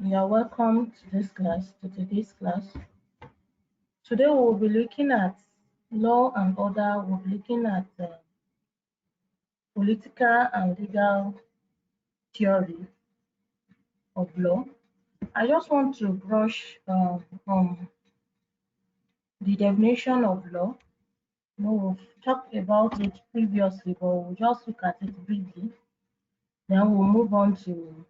You are welcome to this class, to today's class. Today we'll be looking at law and order. We'll be looking at political and legal theory of law. I just want to brush on the definition of law. We've talked about it previously, but we'll just look at it briefly. Then we'll move on to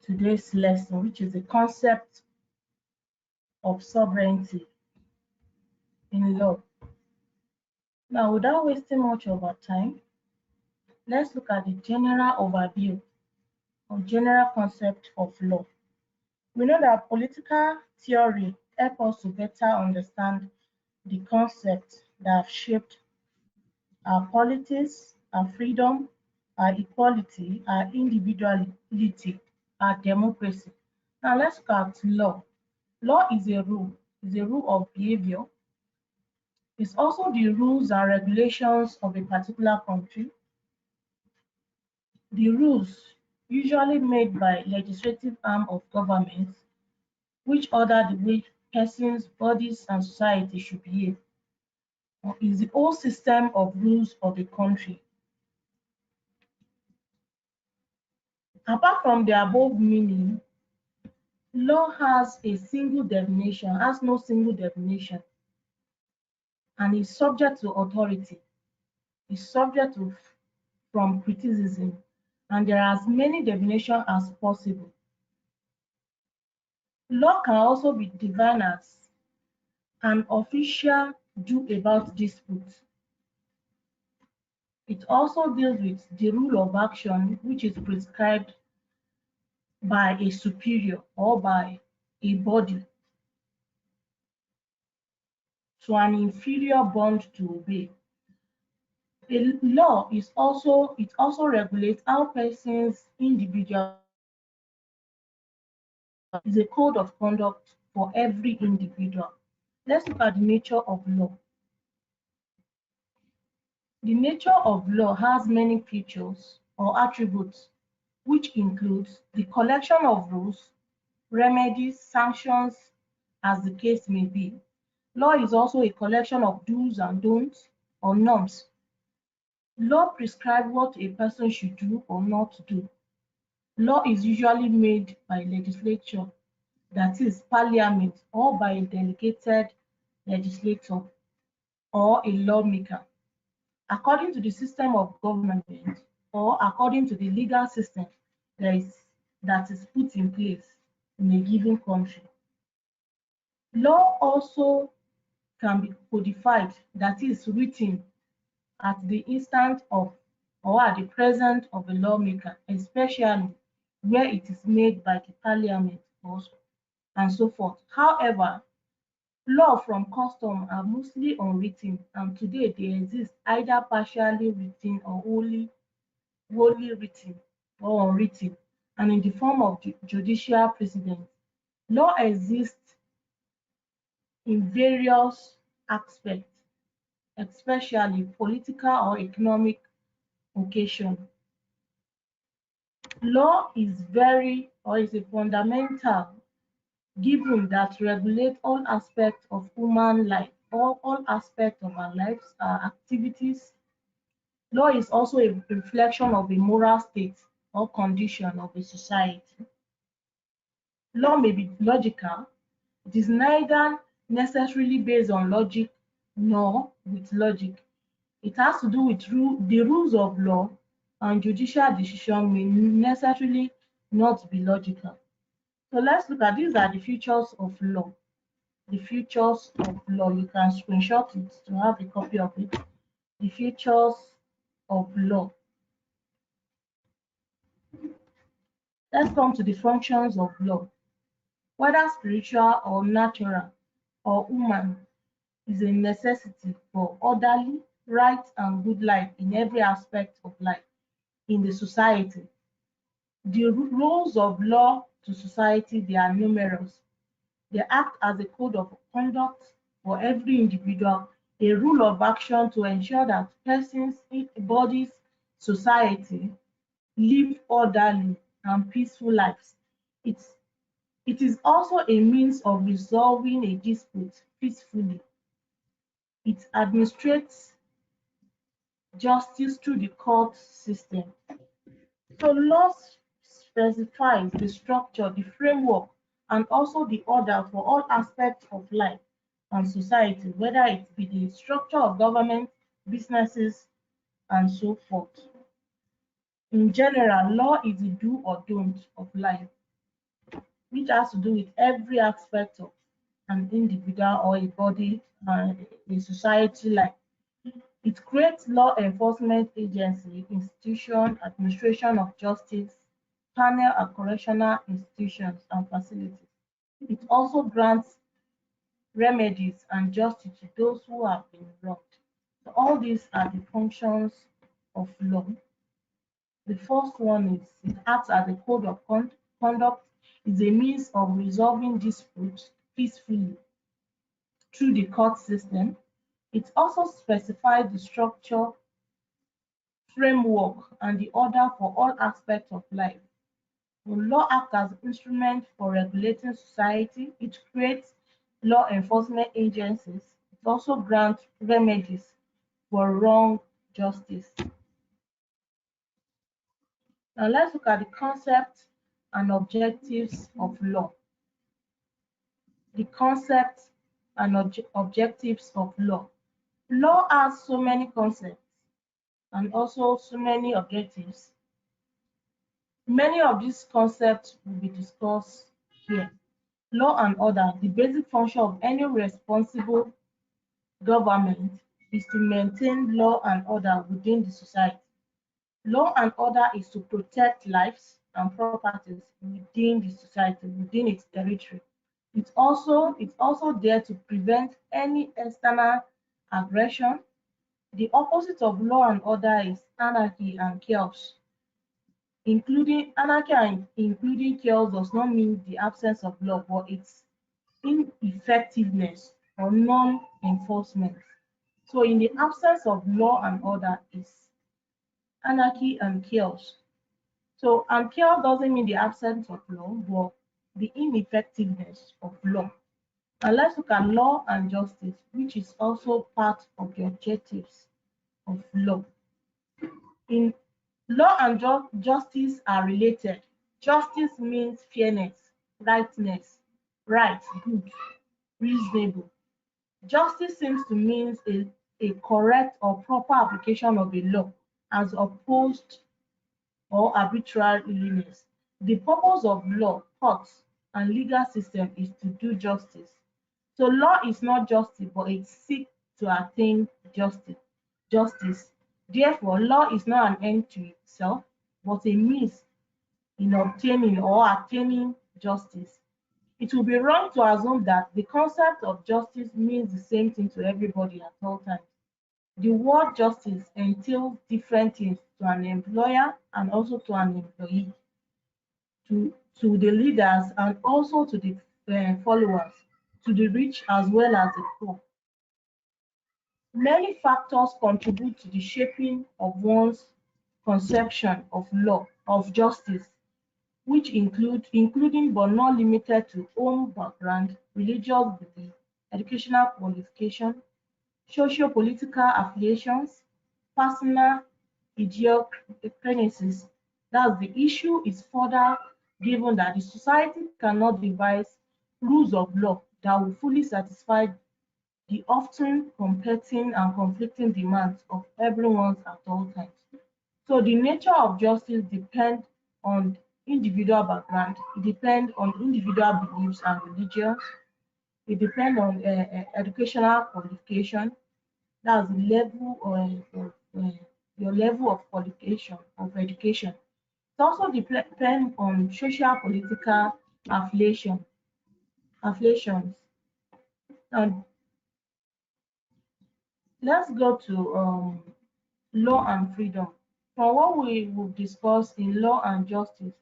today's lesson, which is the concept of sovereignty in law. Now, without wasting much of our time, let's look at the general overview or general concept of law. We know that political theory helps us to better understand the concepts that have shaped our politics, our freedom, our equality, our individuality, our democracy. Now let's look at law. Law is a rule of behavior. It's also the rules and regulations of a particular country. The rules, usually made by legislative arm of government, which order the way persons, bodies, and society should behave, or is the whole system of rules of a country. Apart from the above meaning, law has no single definition, and is subject to authority, is subject to from criticism, and there are as many definitions as possible. Law can also be defined as an official do about dispute. It also deals with the rule of action which is prescribed by a superior or by a body to an inferior bound to obey. A law also regulates how persons individual is a code of conduct for every individual. Let's look at the nature of law. The nature of law has many features or attributes, which includes the collection of rules, remedies, sanctions, as the case may be. Law is also a collection of do's and don'ts or norms. Law prescribes what a person should do or not do. Law is usually made by legislature, that is parliament, or by a delegated legislator or a lawmaker, according to the system of government or according to the legal system that is put in place in a given country. Law also can be codified, that is written at the instant of or at the present of a lawmaker, especially where it is made by the parliament also, and so forth. However, law from custom are mostly unwritten, and today they exist either partially written or wholly written or unwritten, and in the form of judicial precedents. Law exists in various aspects, especially political or economic occasion. Law is a fundamental given that regulates all aspects of human life, all aspects of our lives, our activities. Law is also a reflection of a moral state or condition of a society. Law may be logical. It is neither necessarily based on logic nor with logic. It has to do with the rules of law, and judicial decision may necessarily not be logical. So let's look at these are the features of law. The features of law. You can screenshot it to have a copy of it. The features of law. Let's come to the functions of law. Whether spiritual or natural or human, is a necessity for orderly, right, and good life in every aspect of life in the society. The roles of law to society, they are numerous. They act as a code of conduct for every individual, a rule of action to ensure that persons, bodies, society live orderly and peaceful lives It's, it is also a means of resolving a dispute peacefully. It administrates justice through the court system. So law specifies the structure, the framework, and also the order for all aspects of life and society, whether it be the structure of government, businesses, and so forth. In general, law is the do or don't of life, which has to do with every aspect of an individual or a body and a society life. It creates law enforcement agency, institution, administration of justice, panel and correctional institutions and facilities. It also grants remedies and justice to those who have been wronged. So all these are the functions of law. The first one is it acts as a code of conduct, is a means of resolving disputes peacefully through the court system. It also specifies the structure, framework, and the order for all aspects of life. The law acts as an instrument for regulating society. It creates law enforcement agencies. It also grants remedies for wrong justice. Now let's look at the concepts and objectives of law. The concepts and objectives of law. Law has so many concepts and also so many objectives. Many of these concepts will be discussed here. Law and order. The basic function of any responsible government is to maintain law and order within the society. Law and order is to protect lives and properties within the society, within its territory. It's also there to prevent any external aggression. The opposite of law and order is anarchy and chaos. Including anarchy and including chaos does not mean the absence of law, but its ineffectiveness or non-enforcement. So in the absence of law and order is anarchy and chaos. So and chaos doesn't mean the absence of law, but the ineffectiveness of law. And let's look at law and justice, which is also part of the objectives of law. In law and justice are related. Justice means fairness, rightness, right, good, reasonable. Justice seems to mean a correct or proper application of a law as opposed or arbitrariness. The purpose of law, courts, and legal system is to do justice. So law is not justice, but it seeks to attain justice. Justice. Therefore, law is not an end to itself, but a means in obtaining or attaining justice. It would be wrong to assume that the concept of justice means the same thing to everybody at all times. The word justice entails different things to an employer and also to an employee, to the leaders and also to the followers, to the rich as well as the poor. Many factors contribute to the shaping of one's conception of law, of justice, which including but not limited to home background, religious belief, educational qualification, socio-political affiliations, personal idiosyncrasies. Thus, the issue is further given that the society cannot devise rules of law that will fully satisfy the often competing and conflicting demands of everyone at all times. So the nature of justice depends on individual background, it depends on individual beliefs and religions, it depends on educational qualification, that's the level of your level of qualification of education. It also depends on social political affiliation, affiliations. Now let's go to law and freedom. From what we will discuss in law and justice,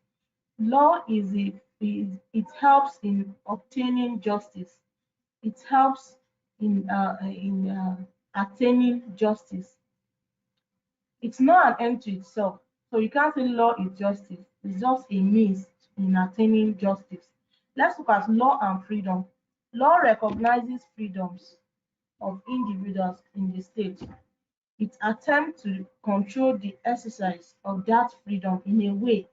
law it helps in obtaining justice. It helps in attaining justice. It's not an end to itself. So you can't say law is justice. It's just a means in attaining justice. Let's look at law and freedom. Law recognizes freedoms of individuals in the state. It attempts to control the exercise of that freedom in a way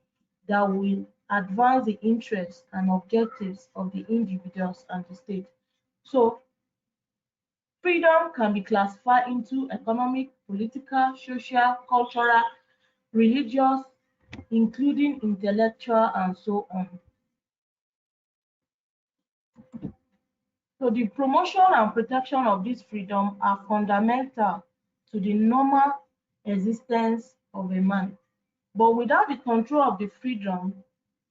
that will advance the interests and objectives of the individuals and the state. So, freedom can be classified into economic, political, social, cultural, religious, including intellectual, and so on. So the promotion and protection of this freedom are fundamental to the normal existence of a man. But without the control of the freedom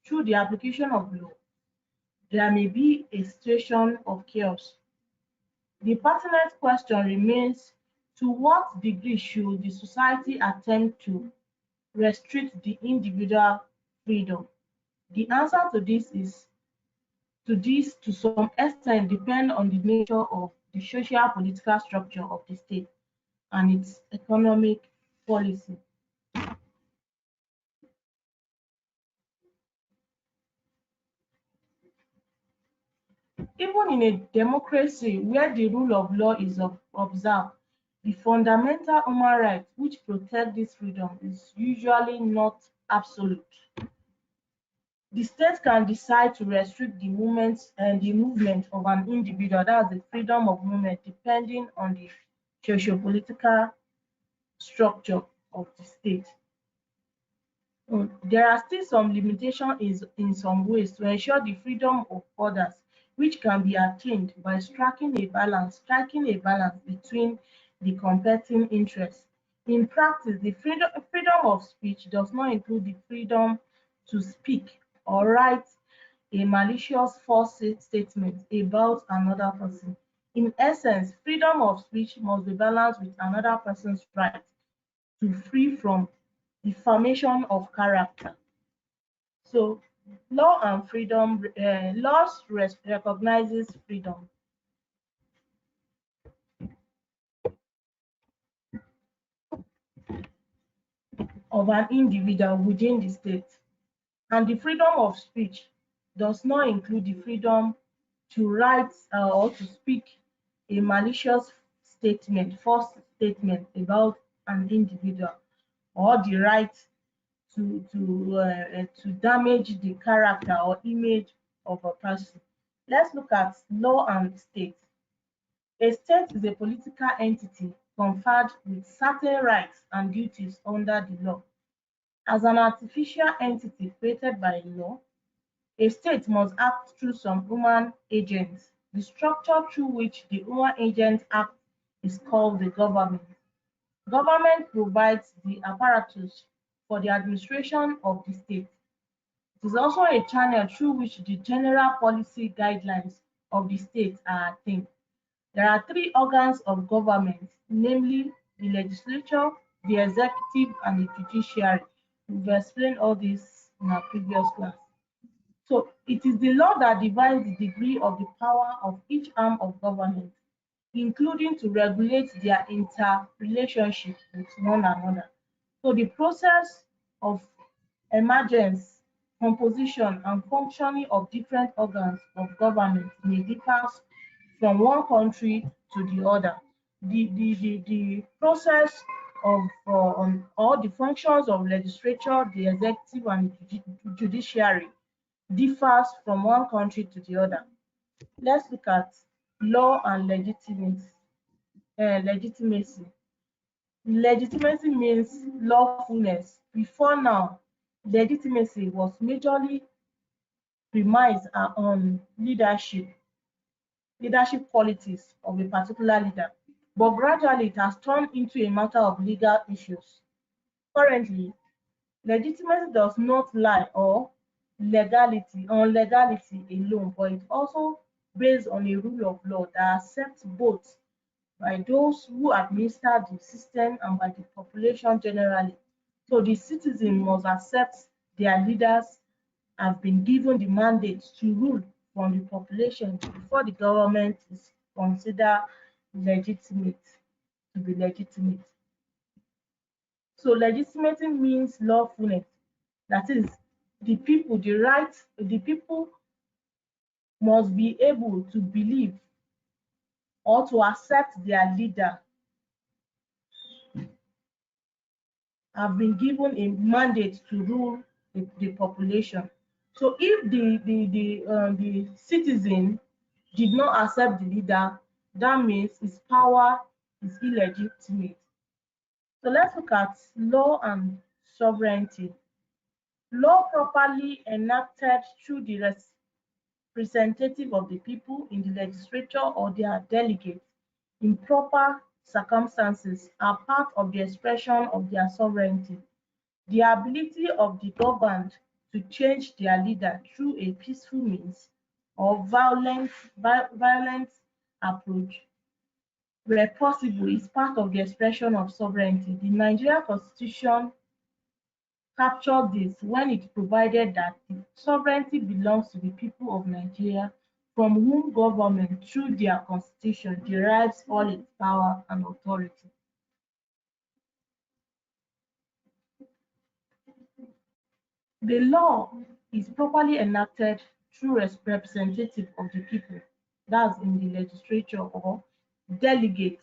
through the application of law, there may be a situation of chaos. The pertinent question remains, to what degree should the society attempt to restrict the individual freedom? The answer to some extent depend on the nature of the social political structure of the state and its economic policy. Even in a democracy where the rule of law is observed, the fundamental human right which protect this freedom is usually not absolute. The state can decide to restrict the movement of an individual, that's the freedom of movement, depending on the socio-political structure of the state. There are still some limitations in some ways to ensure the freedom of others, which can be attained by striking a balance between the competing interests. In practice, the freedom of speech does not include the freedom to speak or write a malicious false statement about another person. In essence, freedom of speech must be balanced with another person's right to free from defamation of character. So, law and freedom, laws recognizes freedom of an individual within the state, and the freedom of speech does not include the freedom to write or to speak a malicious false statement about an individual, or the right to damage the character or image of a person. Let's look at law and state. A state is a political entity conferred with certain rights and duties under the law. As an artificial entity created by law, a state must act through some human agents. The structure through which the human agents act is called the government. Government provides the apparatus for the administration of the state. It is also a channel through which the general policy guidelines of the state are attained. There are three organs of government, namely the legislature, the executive, and the judiciary. We've explained all this in our previous class. So it is the law that defines the degree of the power of each arm of government, including to regulate their interrelationship with one another. So the process of emergence, composition, and functioning of different organs of government may differ from one country to the other. The process of or the functions of legislature, the executive, and the judiciary differs from one country to the other. Let's look at law and legitimacy. Legitimacy means lawfulness. Before now, legitimacy was majorly premised on leadership qualities of a particular leader, but gradually it has turned into a matter of legal issues. Currently, legitimacy does not lie on legality alone, but it also based on a rule of law that accepts both by those who administer the system and by the population generally. So the citizen must accept their leaders have been given the mandate to rule from the population before the government is considered legitimate to be legitimate. So legitimacy means lawfulness. That is, the people must be able to believe or to accept their leader have been given a mandate to rule the population. So if the citizen did not accept the leader, that means his power is illegitimate. So let's look at law and sovereignty. Law properly enacted through the representative of the people in the legislature or their delegates in proper circumstances are part of the expression of their sovereignty. The ability of the governed to change their leader through a peaceful means or violent approach, where possible, is part of the expression of sovereignty. The Nigerian Constitution captured this when it provided that the sovereignty belongs to the people of Nigeria, from whom government, through their constitution, derives all its power and authority. The law is properly enacted through representative of the people, that's in the legislature or delegate.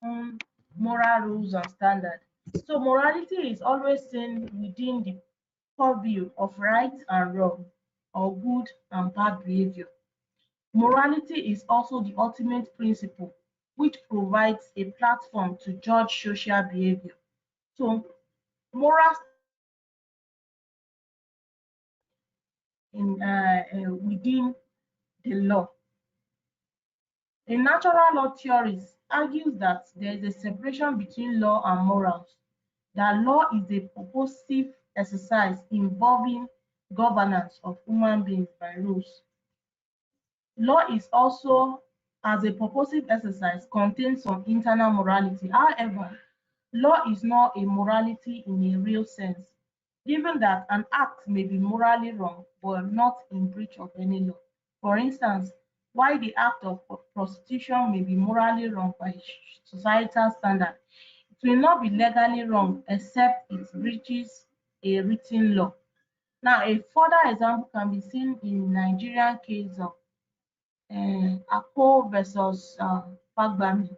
um, Moral rules and standards. So morality is always seen within the purview of right and wrong, or good and bad behavior. Morality is also the ultimate principle which provides a platform to judge social behavior. So moral within the law. A natural law theorist argues that there is a separation between law and morals, that law is a purposive exercise involving governance of human beings by rules. Law is also, as a purposive exercise, contains some internal morality. However, law is not a morality in a real sense, given that an act may be morally wrong but not in breach of any law. For instance, while the act of prostitution may be morally wrong by societal standard, it will not be legally wrong except it breaches a written law. Now, a further example can be seen in Nigerian case of Akpo versus Fagbami,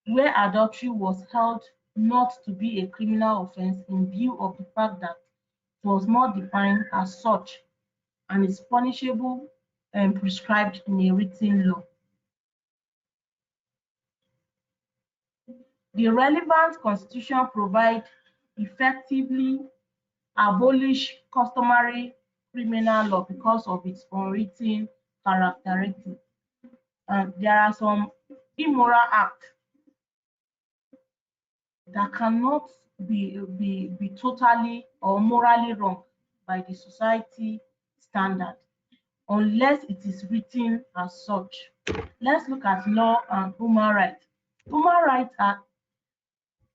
where adultery was held not to be a criminal offence in view of the fact that it was not defined as such and is punishable and prescribed in a written law. The relevant constitution provides effectively abolish customary criminal law because of its unwritten characteristic. And there are some immoral acts that cannot be totally or morally wrong by the society standard unless it is written as such. Let's look at law and human rights. Human rights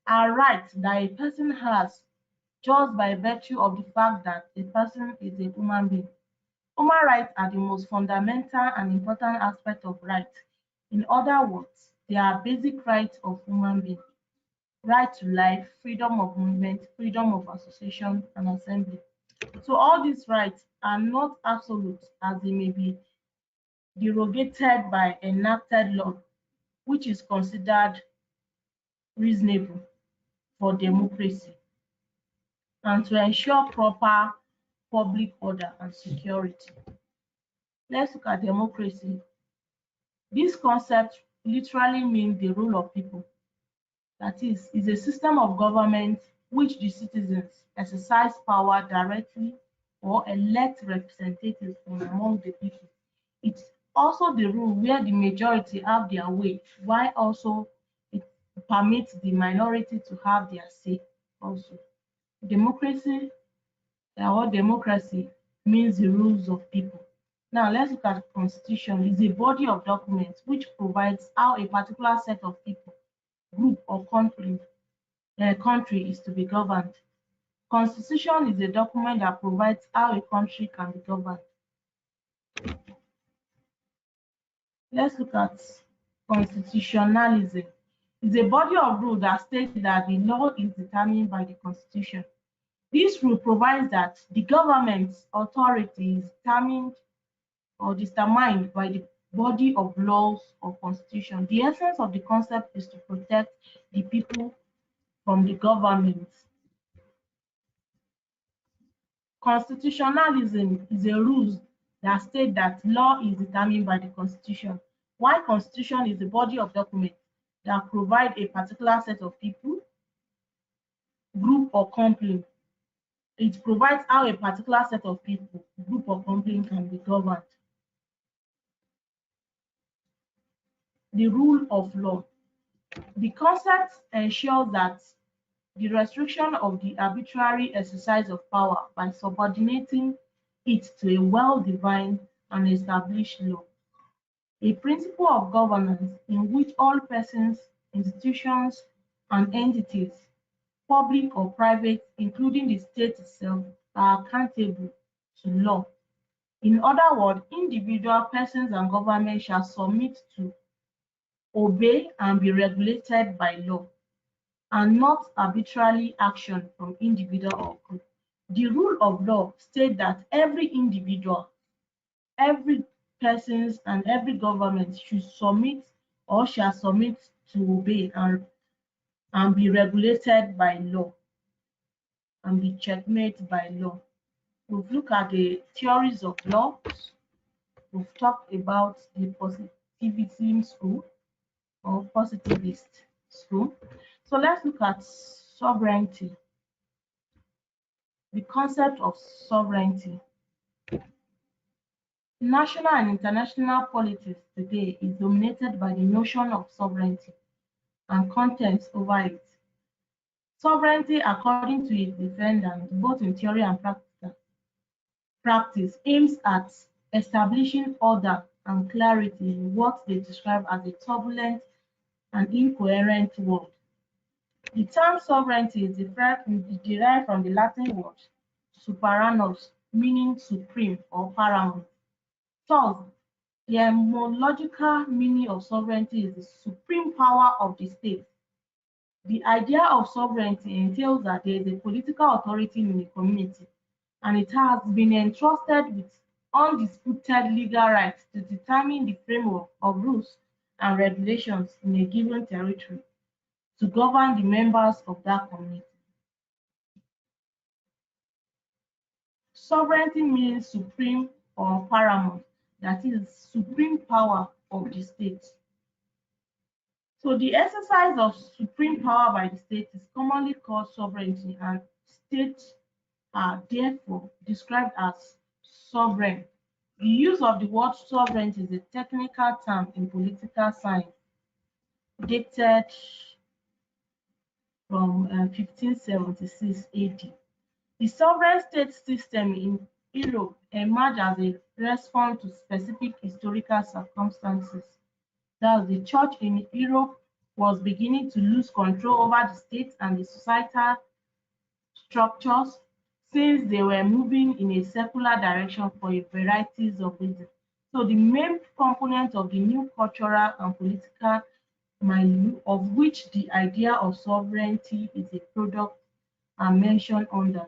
are rights that a person has just by virtue of the fact that a person is a human being. Human rights are the most fundamental and important aspect of rights. In other words, they are basic rights of human beings: right to life, freedom of movement, freedom of association and assembly. So all these rights are not absolute, as they may be derogated by enacted law, which is considered reasonable for democracy and to ensure proper public order and security. Let's look at democracy. This concept literally means the rule of people. That is a system of government which the citizens exercise power directly or elect representatives from among the people. It's also the rule where the majority have their way, while also permit the minority to have their say also. Democracy or democracy means the rules of people. Now let's look at the constitution. It's a body of documents which provides how a particular set of people, group or country is to be governed. Constitution is a document that provides how a country can be governed. Let's look at constitutionalism. It's a body of rule that states that the law is determined by the constitution. This rule provides that the government's authority is determined or determined by the body of laws or constitution. The essence of the concept is to protect the people from the government. Constitutionalism is a rule that states that law is determined by the constitution, while constitution is a body of documents that provide a particular set of people, group or company. It provides how a particular set of people, group or company can be governed. The rule of law. The concept ensures that the restriction of the arbitrary exercise of power by subordinating it to a well-defined and established law. A principle of governance in which all persons, institutions, and entities, public or private, including the state itself, are accountable to law. In other words, individual persons and government shall submit to, obey, and be regulated by law, and not arbitrary action from individual or group. The rule of law states that every individual, every persons, and every government should submit or shall submit to obey and be regulated by law and be checkmated by law. We've looked at the theories of law. We've talked about the positivism school or positivist school. So let's look at sovereignty. The concept of sovereignty. National and international politics today is dominated by the notion of sovereignty and contents over it. Sovereignty, according to its defendants, both in theory and practice, aims at establishing order and clarity in what they describe as a turbulent and incoherent world. The term sovereignty is derived from the Latin word "sovereignus", meaning supreme or paramount. Thus, the etymological meaning of sovereignty is the supreme power of the state. The idea of sovereignty entails that there is a political authority in a community, and it has been entrusted with undisputed legal rights to determine the framework of rules and regulations in a given territory to govern the members of that community. Sovereignty means supreme or paramount, that is, supreme power of the state. So the exercise of supreme power by the state is commonly called sovereignty, and states are therefore described as sovereign. The use of the word sovereignty is a technical term in political science dated from 1576 AD. The sovereign state system in Europe emerged as a response to specific historical circumstances. Thus, the church in Europe was beginning to lose control over the state and the societal structures, since they were moving in a secular direction for a variety of reasons. So the main component of the new cultural and political milieu, of which the idea of sovereignty is a product, are mentioned under.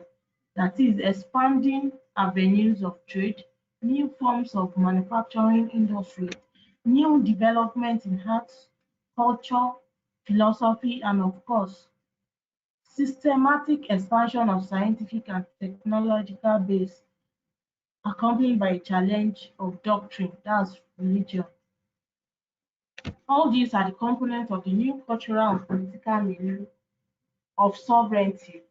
That is, expanding avenues of trade, new forms of manufacturing industry, new development in arts, culture, philosophy, and of course, systematic expansion of scientific and technological base, accompanied by a challenge of doctrine, that's religion. All these are the components of the new cultural and political milieu of sovereignty.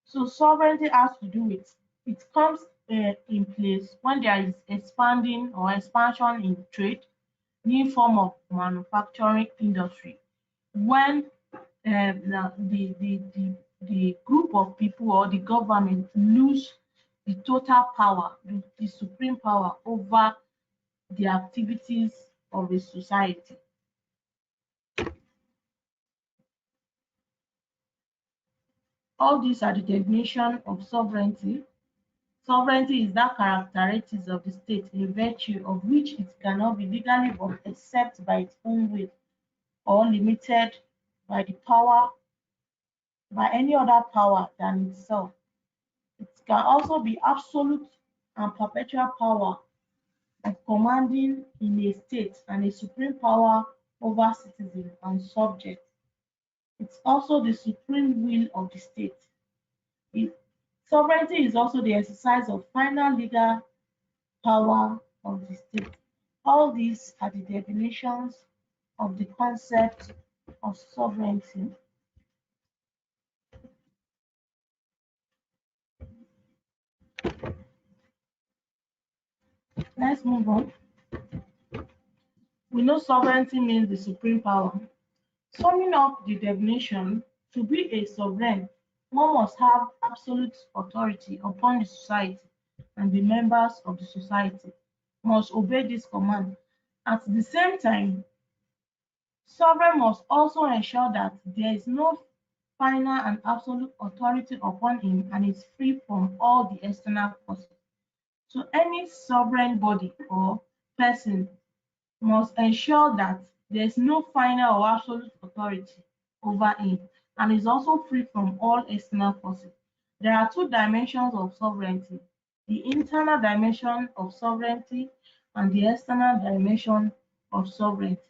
So sovereignty has to do with, it comes in place when there is expanding or expansion in trade, new form of manufacturing industry, when the group of people or the government lose the total power, the supreme power over the activities of a society. All these are the definition of sovereignty. Sovereignty is that characteristic of the state in virtue of which it cannot be legally void except by its own will or limited by the power by any other power than itself. It can also be absolute and perpetual power of commanding in a state and a supreme power over citizens and subjects. It's also the supreme will of the state. It, Sovereignty is also the exercise of final legal power of the state. All these are the definitions of the concept of sovereignty. Let's move on. We know sovereignty means the supreme power. Summing up the definition, to be a sovereign, one must have absolute authority upon the society, and the members of the society must obey this command. At the same time, sovereign must also ensure that there is no final and absolute authority upon him and is free from all the external forces. So any sovereign body or person must ensure that there is no final or absolute authority over him and is also free from all external forces. There are two dimensions of sovereignty: the internal dimension of sovereignty and the external dimension of sovereignty.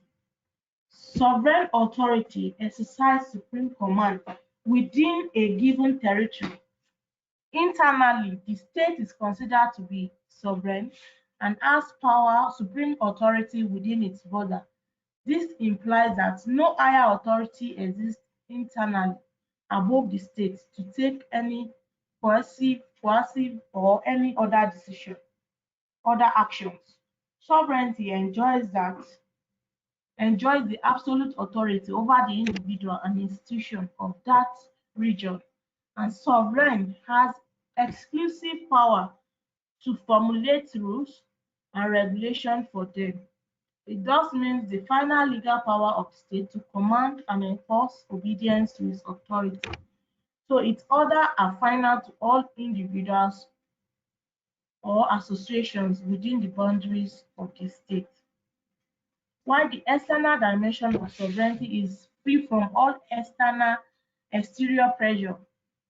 Sovereign authority exercise supreme command within a given territory. Internally, the state is considered to be sovereign and has power, supreme authority within its border. This implies that no higher authority exists internally above the state to take any coercive or any other decision, other actions. Sovereignty enjoys the absolute authority over the individual and institution of that region, and sovereign has exclusive power to formulate rules and regulations for them. It thus means the final legal power of the state to command and enforce obedience to its authority. So its orders are final to all individuals or associations within the boundaries of the state. While the external dimension of sovereignty is free from all external exterior pressure,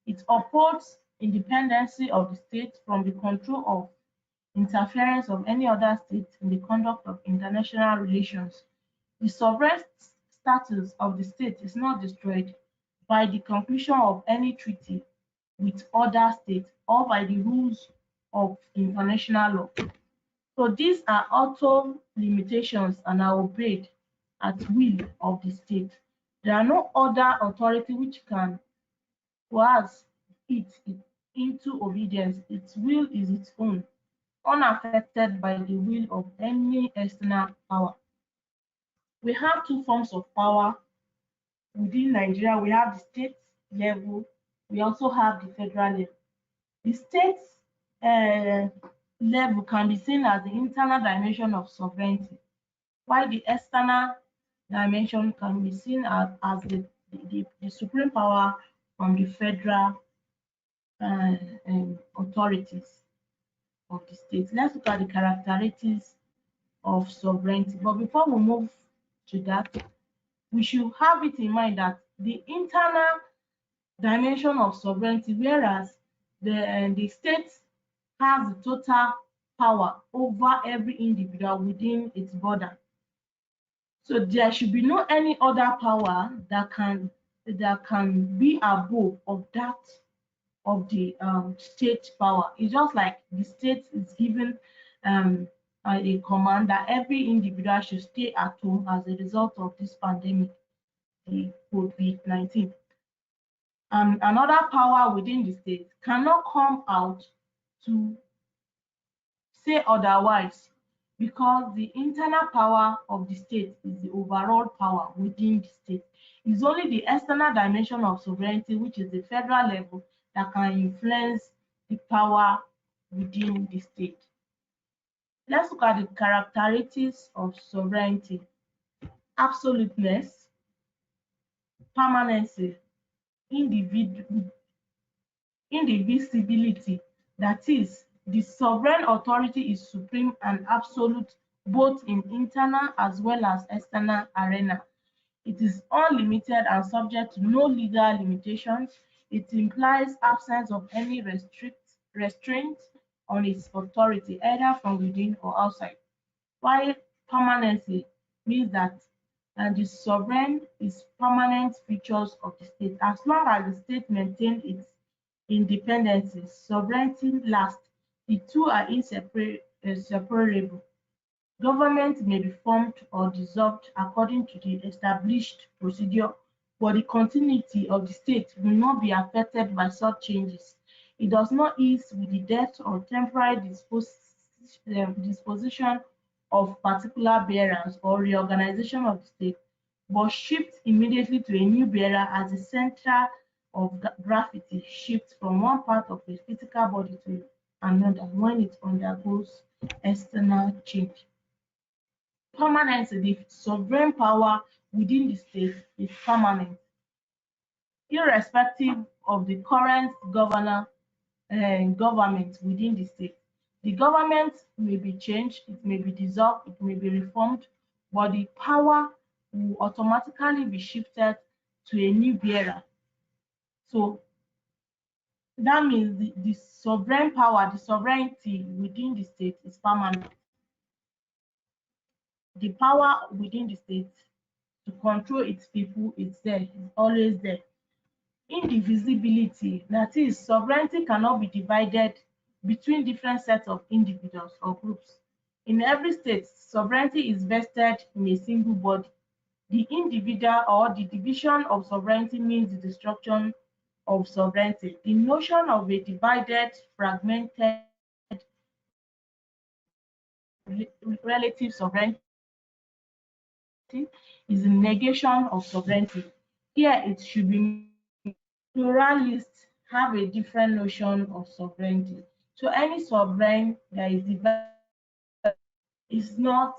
it upholds independency of the state from the control of interference of any other state in the conduct of international relations. The sovereign status of the state is not destroyed by the conclusion of any treaty with other states or by the rules of international law. So these are auto limitations and are obeyed at will of the state. There are no other authority which can coerce it into obedience. Its will is its own, unaffected by the will of any external power. We have two forms of power within Nigeria. We have the state level, we also have the federal level. The state uh, level can be seen as the internal dimension of sovereignty, while the external dimension can be seen as the supreme power from the federal uh, authorities of the state. Let's look at the characteristics of sovereignty. But before we move to that, we should have it in mind that the internal dimension of sovereignty, whereas the state has the total power over every individual within its border. So there should be no any other power that can be above of that of the state power. It's just like the state is given a command that every individual should stay at home as a result of this pandemic, the COVID-19. And another power within the state cannot come out to say otherwise, because the internal power of the state is the overall power within the state. It's only the external dimension of sovereignty, which is the federal level, that can influence the power within the state. Let's look at the characteristics of sovereignty. Absoluteness, permanency, individ- indivisibility. That is, the sovereign authority is supreme and absolute both in internal as well as external arena. It is unlimited and subject to no legal limitations. It implies absence of any restraint on its authority, either from within or outside. While permanency means that the sovereign is permanent features of the state. As long as the state maintains its independence, sovereignty lasts. The two are inseparable. Government may be formed or dissolved according to the established procedure, but the continuity of the state will not be affected by such changes. It does not ease with the death or temporary disposition of particular bearers or reorganization of the state, but shifts immediately to a new bearer as the center of gravity shifts from one part of a physical body to another when it undergoes external change. Permanency: the sovereign power within the state is permanent, irrespective of the current government within the state. The government may be changed, it may be dissolved, it may be reformed, but the power will automatically be shifted to a new bearer. So that means the sovereign power, the sovereignty within the state is permanent. The power within the state to control its people is there, is always there. Indivisibility, that is, sovereignty cannot be divided between different sets of individuals or groups. In every state, sovereignty is vested in a single body. The individual or the division of sovereignty means the destruction of sovereignty. The notion of a divided, fragmented, relative sovereignty is a negation of sovereignty. Here it should be pluralists have a different notion of sovereignty. So any sovereign that is divided is not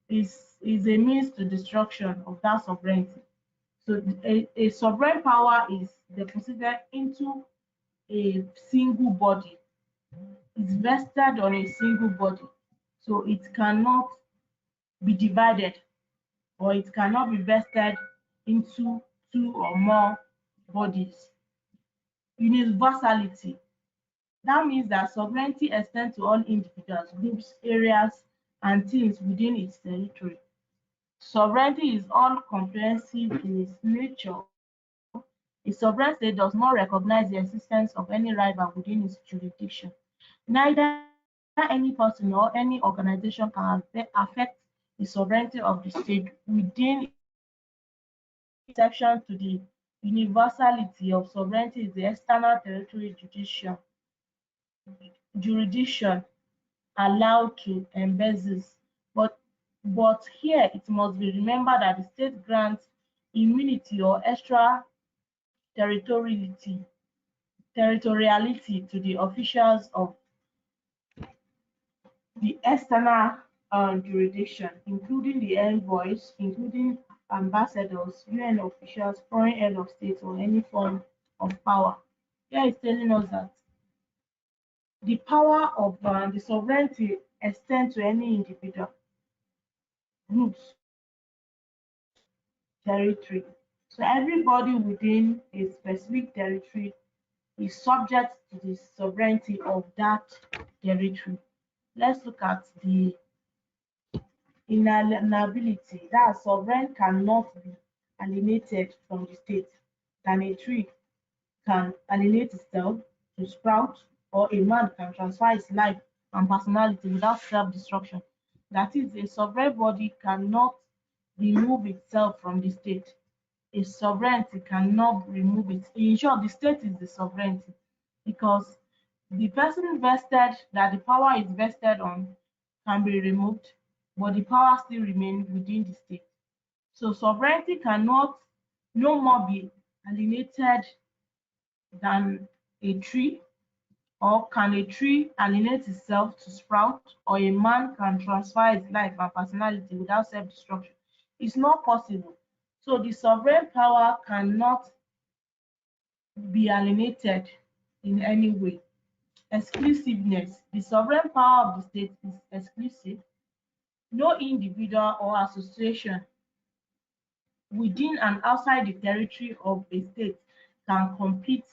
is a means to destruction of that sovereignty. So a sovereign power is deposited into a single body. It's vested on a single body. So it cannot be divided or it cannot be vested into two or more bodies. Universality. That means that sovereignty extends to all individuals, groups, areas, and things within its territory. Sovereignty is all-comprehensive in its nature. A sovereign state does not recognize the existence of any rival within its jurisdiction. Neither any person or any organization can affect the sovereignty of the state within exception to the universality of sovereignty is the external territory jurisdiction allowed to embezzles. But here it must be remembered that the state grants immunity or extra territoriality territoriality to the officials of the external jurisdiction, including the envoys, including ambassadors, UN officials, foreign head of state, or any form of power. Here is telling us that the power of the sovereignty extends to any individual, groups, territory. So everybody within a specific territory is subject to the sovereignty of that territory. Let's look at the inalienability. That sovereign cannot be alienated from the state. Can a tree can alienate itself to sprout, or a man can transfer his life and personality without self-destruction. That is, a sovereign body cannot remove itself from the state. A sovereignty cannot remove it. In short, the state is the sovereignty because the person vested that the power is vested on can be removed, but the power still remains within the state. So sovereignty cannot no more be alienated than a tree? Or can a tree alienate itself to sprout? Or a man can transfer his life and personality without self-destruction? It's not possible. So the sovereign power cannot be alienated in any way. Exclusiveness. The sovereign power of the state is exclusive. No individual or association within and outside the territory of a state can compete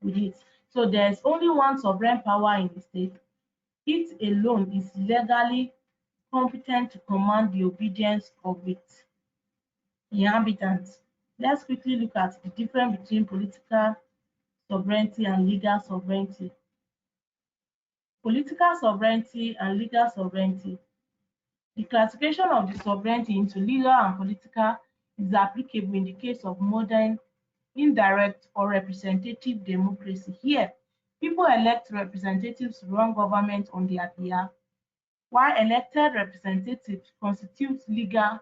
with it. So there's only one sovereign power in the state. It alone is legally competent to command the obedience of its inhabitants. Let's quickly look at the difference between political sovereignty and legal sovereignty. Political sovereignty and legal sovereignty. The classification of the sovereignty into legal and political is applicable in the case of modern indirect or representative democracy. Here, people elect representatives to run government on their behalf, while elected representatives constitute legal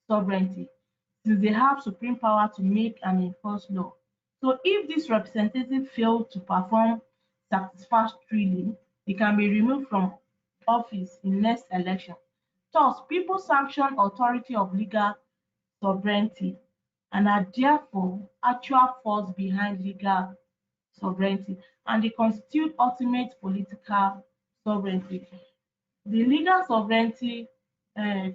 sovereignty, since they have supreme power to make and enforce law. So if this representative fail to perform satisfactorily, they can be removed from office in next election. Thus, people sanction authority of legal sovereignty and are therefore actual force behind legal sovereignty, and they constitute ultimate political sovereignty. The legal sovereignty uh,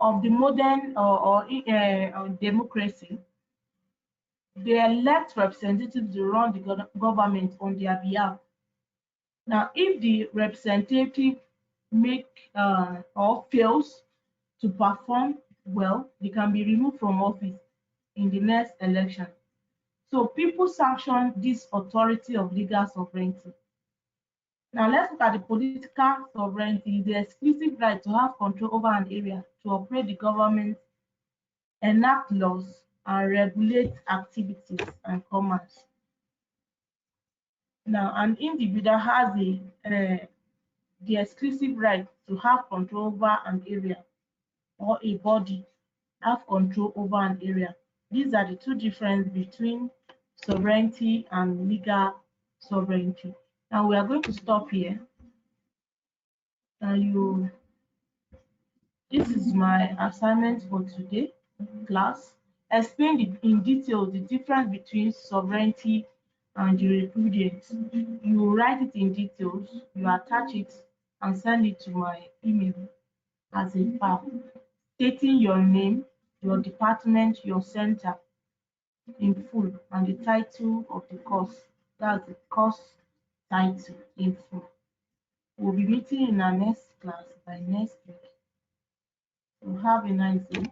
of the modern or democracy, they elect representatives to run the government on their behalf. Now, if the representative make or fails to perform well, they can be removed from office in the next election. So people sanction this authority of legal sovereignty. Now let's look at the political sovereignty, the exclusive right to have control over an area, to operate the government, enact laws, and regulate activities and commerce. Now, an individual has the exclusive right to have control over an area, or a body have control over an area. These are the two differences between sovereignty and legal sovereignty. Now we are going to stop here. You This is my assignment for today, class. Explain in detail the difference between sovereignty and jurisprudence. You write it in details, you attach it and send it to my email as a file, stating your name, your department, your center in full, and the title of the course. That's the course title in full. We'll be meeting in our next class by next week. So have a nice day.